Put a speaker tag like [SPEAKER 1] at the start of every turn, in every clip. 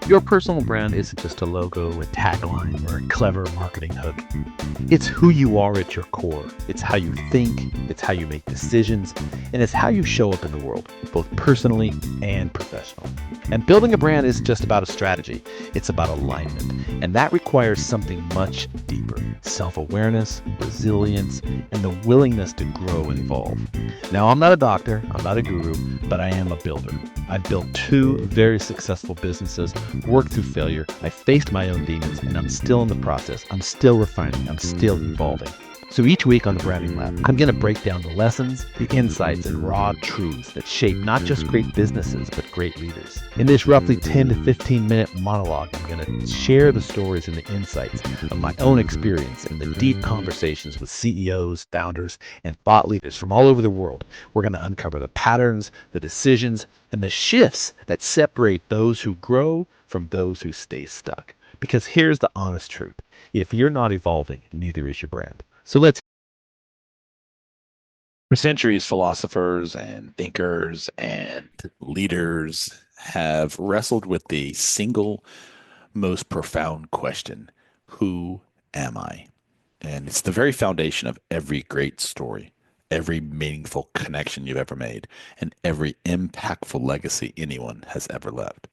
[SPEAKER 1] Your personal brand isn't just a logo, a tagline, or a clever marketing hook. It's who you are at your core. It's how you think, it's how you make decisions, and it's how you show up in the world, both personally and professionally. And building a brand isn't just about a strategy, it's about alignment. And that requires something much deeper: self-awareness, resilience, and the willingness to grow and evolve. Now, I'm not a doctor, I'm not a guru, but I am a builder. I've built two very successful businesses, worked through failure, I faced my own demons, and I'm still in the process. I'm still refining, I'm still evolving. So each week on the Branding Lab, I'm going to break down the lessons, the insights, and raw truths that shape not just great businesses, but great leaders. In this roughly 10 to 15 minute monologue, I'm going to share the stories and the insights of my own experience and the deep conversations with CEOs, founders, and thought leaders from all over the world. We're going to uncover the patterns, the decisions, and the shifts that separate those who grow from those who stay stuck. Because here's the honest truth: if you're not evolving, neither is your brand. So let's.
[SPEAKER 2] For centuries, philosophers and thinkers and leaders have wrestled with the single most profound question: who am I? And it's the very foundation of every great story, every meaningful connection you've ever made, and every impactful legacy anyone has ever left.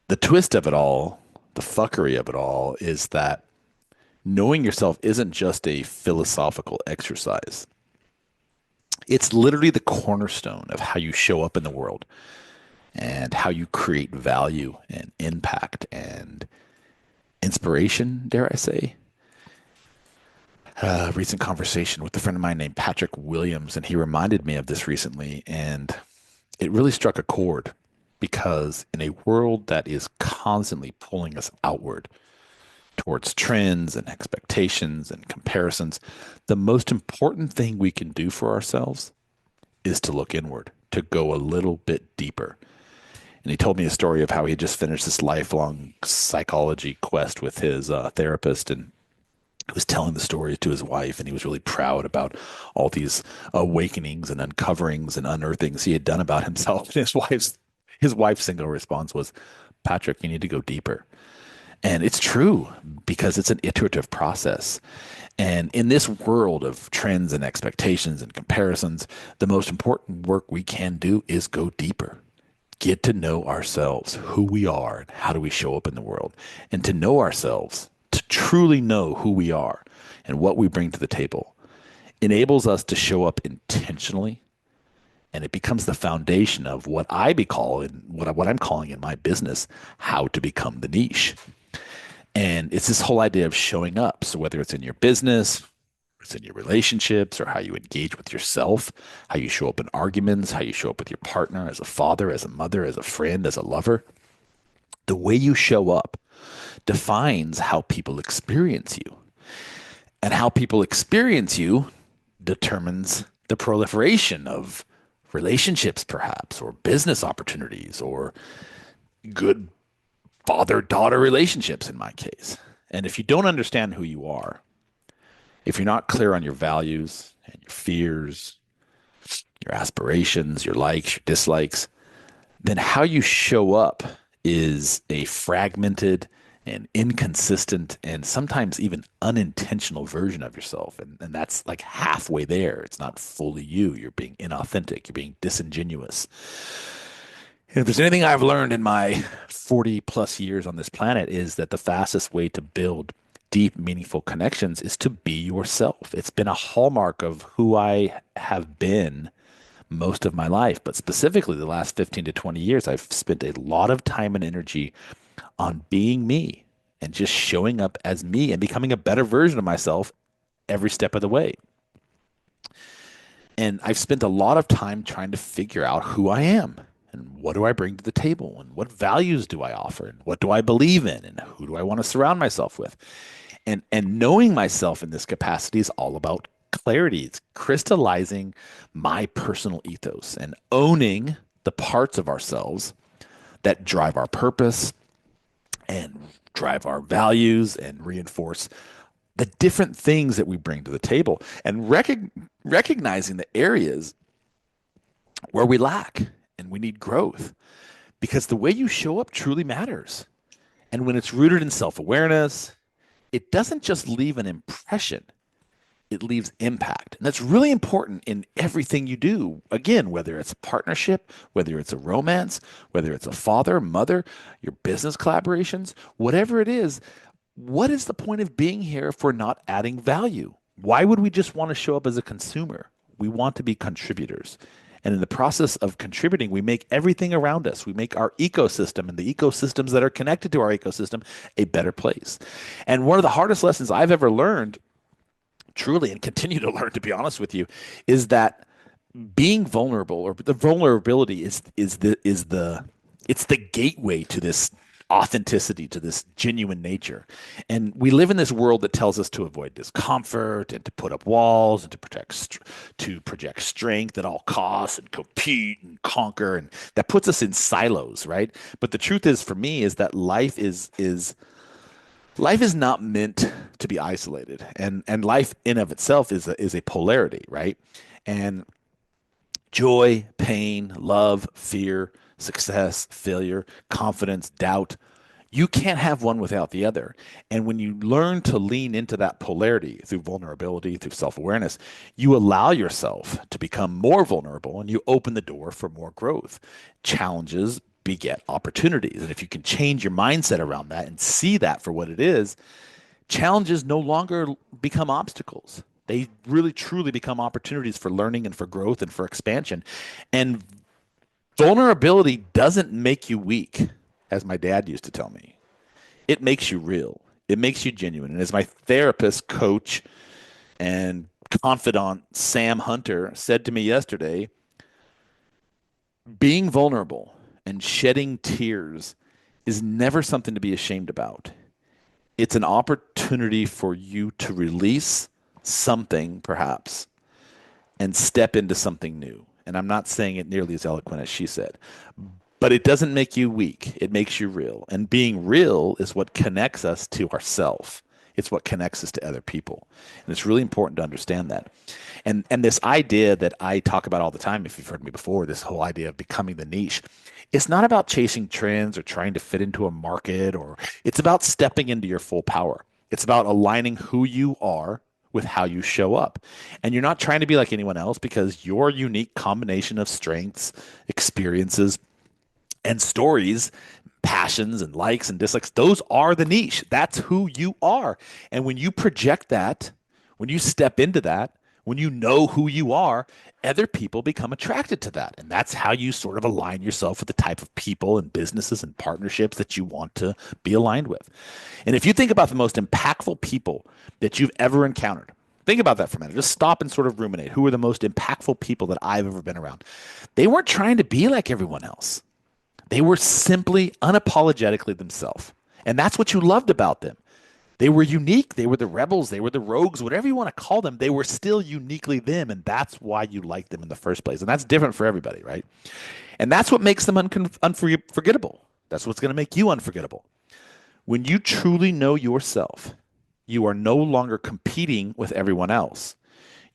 [SPEAKER 2] The twist of it all, the fuckery of it all, is that knowing yourself isn't just a philosophical exercise. It's literally the cornerstone of how you show up in the world and how you create value and impact and inspiration, dare I say. A recent conversation with a friend of mine named Patrick Williams, and he reminded me of this recently, and it really struck a chord because in a world that is constantly pulling us outward towards trends and expectations and comparisons, the most important thing we can do for ourselves is to look inward, to go a little bit deeper. And he told me a story of how he had just finished this lifelong psychology quest with his therapist, and he was telling the stories to his wife, and he was really proud about all these awakenings and uncoverings and unearthings he had done about himself. And his wife's single response was, "Patrick, you need to go deeper." And it's true because it's an iterative process. And in this world of trends and expectations and comparisons, the most important work we can do is go deeper. Get to know ourselves, who we are, and how do we show up in the world. And to know ourselves, to truly know who we are and what we bring to the table, enables us to show up intentionally. And it becomes the foundation of what I'm calling in my business, how to become the niche. And it's this whole idea of showing up. So whether it's in your business, it's in your relationships, or how you engage with yourself, how you show up in arguments, how you show up with your partner, as a father, as a mother, as a friend, as a lover, the way you show up defines how people experience you. And how people experience you determines the proliferation of relationships, perhaps, or business opportunities, or good father-daughter relationships in my case. And if you don't understand who you are, if you're not clear on your values and your fears, your aspirations, your likes, your dislikes, then how you show up is a fragmented and inconsistent and sometimes even unintentional version of yourself. And that's like halfway there. It's not fully you. You're being inauthentic. You're being disingenuous. And if there's anything I've learned in my 40 plus years on this planet, is that the fastest way to build deep, meaningful connections is to be yourself. It's been a hallmark of who I have been most of my life, but specifically the last 15 to 20 years, I've spent a lot of time and energy on being me and just showing up as me and becoming a better version of myself every step of the way. And I've spent a lot of time trying to figure out who I am and what do I bring to the table and what values do I offer and what do I believe in and who do I want to surround myself with. And knowing myself in this capacity is all about clarity. It's crystallizing my personal ethos and owning the parts of ourselves that drive our purpose and drive our values and reinforce the different things that we bring to the table, and recognizing the areas where we lack and we need growth because the way you show up truly matters. And when it's rooted in self awareness, it doesn't just leave an impression, it leaves impact. And that's really important in everything you do. Again, whether it's a partnership, whether it's a romance, whether it's a father, mother, your business collaborations, whatever it is, what is the point of being here if we're not adding value? Why would we just want to show up as a consumer? We want to be contributors. And in the process of contributing, we make everything around us. We make our ecosystem and the ecosystems that are connected to our ecosystem a better place. And one of the hardest lessons I've ever learned, truly, and continue to learn, to be honest with you, is that being vulnerable or the vulnerability is the it's the gateway to this authenticity, to this genuine nature. And we live in this world that tells us to avoid discomfort and to put up walls and to project strength at all costs and compete and conquer, and that puts us in silos, right? But the truth is, for me, is that life is not meant to be isolated, and life in of itself is a polarity, right? And joy, pain, love, fear, success, failure, confidence, doubt. You can't have one without the other. And when you learn to lean into that polarity through vulnerability, through self awareness, you allow yourself to become more vulnerable and you open the door for more growth. Challenges beget opportunities. And if you can change your mindset around that and see that for what it is, challenges no longer become obstacles. They really truly become opportunities for learning and for growth and for expansion. And vulnerability doesn't make you weak, as my dad used to tell me. It makes you real. It makes you genuine. And as my therapist, coach, and confidant, Sam Hunter, said to me yesterday, being vulnerable and shedding tears is never something to be ashamed about. It's an opportunity for you to release something, perhaps, and step into something new. And I'm not saying it nearly as eloquent as she said, but it doesn't make you weak. It makes you real. And being real is what connects us to ourself. It's what connects us to other people. And it's really important to understand that. And this idea that I talk about all the time, if you've heard me before, this whole idea of becoming the niche, it's not about chasing trends or trying to fit into a market, or it's about stepping into your full power. It's about aligning who you are with how you show up. And you're not trying to be like anyone else, because your unique combination of strengths, experiences, and stories, passions and likes and dislikes, those are the niche. That's who you are. And when you project that, when you step into that, when you know who you are, other people become attracted to that. And that's how you sort of align yourself with the type of people and businesses and partnerships that you want to be aligned with. And if you think about the most impactful people that you've ever encountered, think about that for a minute. Just stop and sort of ruminate. Who are the most impactful people that I've ever been around? They weren't trying to be like everyone else. They were simply unapologetically themselves. And that's what you loved about them. They were unique. They were the rebels. They were the rogues, whatever you want to call them. They were still uniquely them. And that's why you liked them in the first place. And that's different for everybody, right? And that's what makes them unforgettable. That's what's going to make you unforgettable. When you truly know yourself, you are no longer competing with everyone else.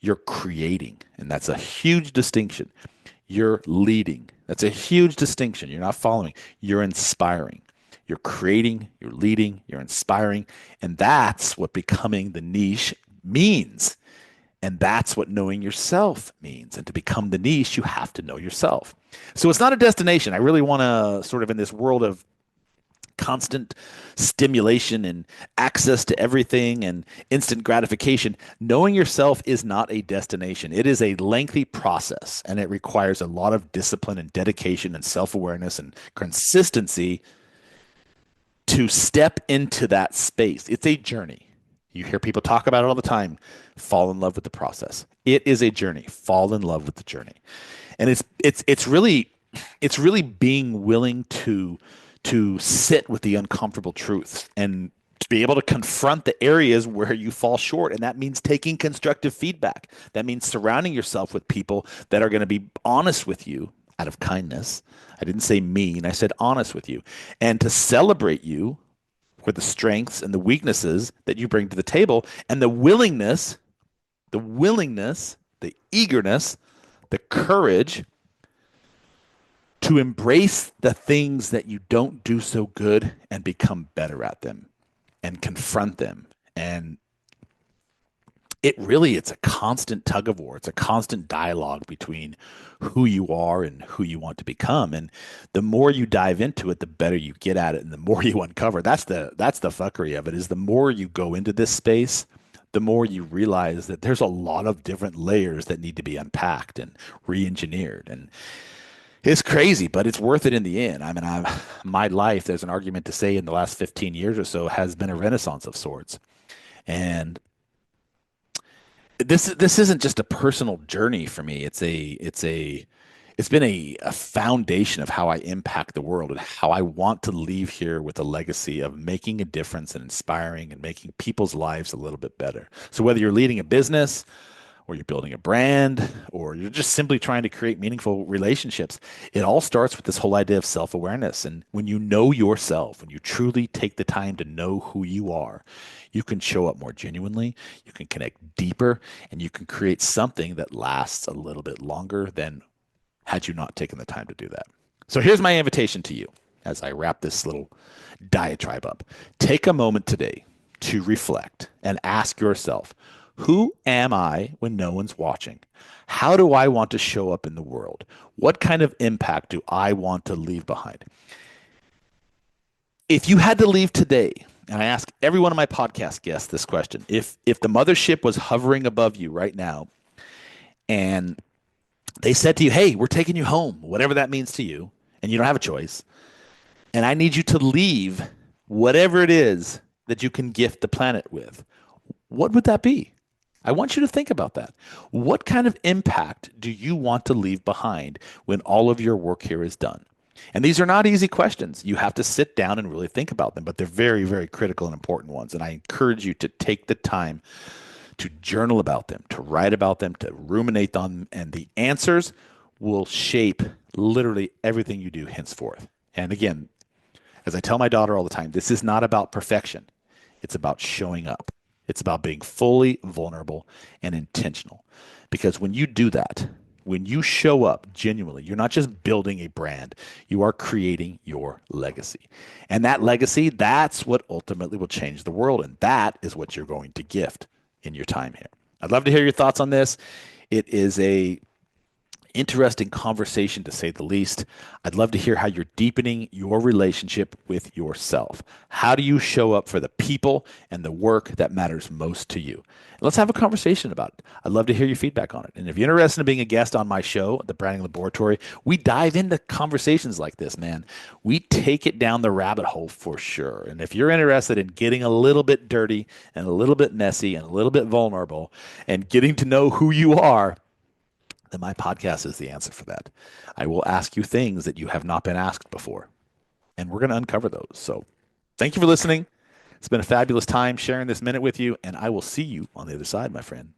[SPEAKER 2] You're creating. And that's a huge distinction. You're leading. That's a huge distinction. You're not following. You're inspiring. You're creating, you're leading, you're inspiring. And that's what becoming the niche means. And that's what knowing yourself means. And to become the niche, you have to know yourself. So it's not a destination. I really want to sort of, in this world of constant stimulation and access to everything and instant gratification, knowing yourself is not a destination. It is a lengthy process, and it requires a lot of discipline and dedication and self-awareness and consistency to step into that space. It's a journey. You hear people talk about it all the time. Fall in love with the process. It is a journey. Fall in love with the journey. And it's really being willing to sit with the uncomfortable truths and to be able to confront the areas where you fall short. And that means taking constructive feedback. That means surrounding yourself with people that are going to be honest with you out of kindness. I didn't say mean, I said honest with you. And to celebrate you for the strengths and the weaknesses that you bring to the table, and the eagerness, the courage to embrace the things that you don't do so good and become better at them and confront them. And it's a constant tug of war. It's a constant dialogue between who you are and who you want to become. And the more you dive into it, the better you get at it and the more you uncover. That's the fuckery of it, is the more you go into this space, the more you realize that there's a lot of different layers that need to be unpacked and re-engineered. And it's crazy, but it's worth it in the end. I mean, my life, there's an argument to say in the last 15 years or so has been a renaissance of sorts. And this isn't just a personal journey for me. It's been a foundation of how I impact the world and how I want to leave here with a legacy of making a difference and inspiring and making people's lives a little bit better. So whether you're leading a business or you're building a brand or you're just simply trying to create meaningful relationships, it all starts with this whole idea of self-awareness. And when you know yourself, when you truly take the time to know who you are, you can show up more genuinely, you can connect deeper, and you can create something that lasts a little bit longer than had you not taken the time to do that. So here's my invitation to you as I wrap this little diatribe up. Take a moment today to reflect and ask yourself, who am I when no one's watching? How do I want to show up in the world? What kind of impact do I want to leave behind? If you had to leave today, and I ask every one of my podcast guests this question, if the mothership was hovering above you right now and they said to you, hey, we're taking you home, whatever that means to you, and you don't have a choice, and I need you to leave whatever it is that you can gift the planet with, what would that be? I want you to think about that. What kind of impact do you want to leave behind when all of your work here is done? And these are not easy questions. You have to sit down and really think about them, but they're very, very critical and important ones. And I encourage you to take the time to journal about them, to write about them, to ruminate on them, and the answers will shape literally everything you do henceforth. And again, as I tell my daughter all the time, this is not about perfection. It's about showing up. It's about being fully vulnerable and intentional. Because when you do that, when you show up genuinely, you're not just building a brand, you are creating your legacy. And that legacy, that's what ultimately will change the world. And that is what you're going to gift in your time here. I'd love to hear your thoughts on this. It is a interesting conversation, to say the least. I'd love to hear how you're deepening your relationship with yourself. How do you show up for the people and the work that matters most to you? Let's have a conversation about it. I'd love to hear your feedback on it. And if you're interested in being a guest on my show, The Branding Laboratory, we dive into conversations like this, man. We take it down the rabbit hole for sure. And if you're interested in getting a little bit dirty and a little bit messy and a little bit vulnerable and getting to know who you are, then my podcast is the answer for that. I will ask you things that you have not been asked before, and we're going to uncover those. So thank you for listening. It's been a fabulous time sharing this minute with you, and I will see you on the other side, my friend.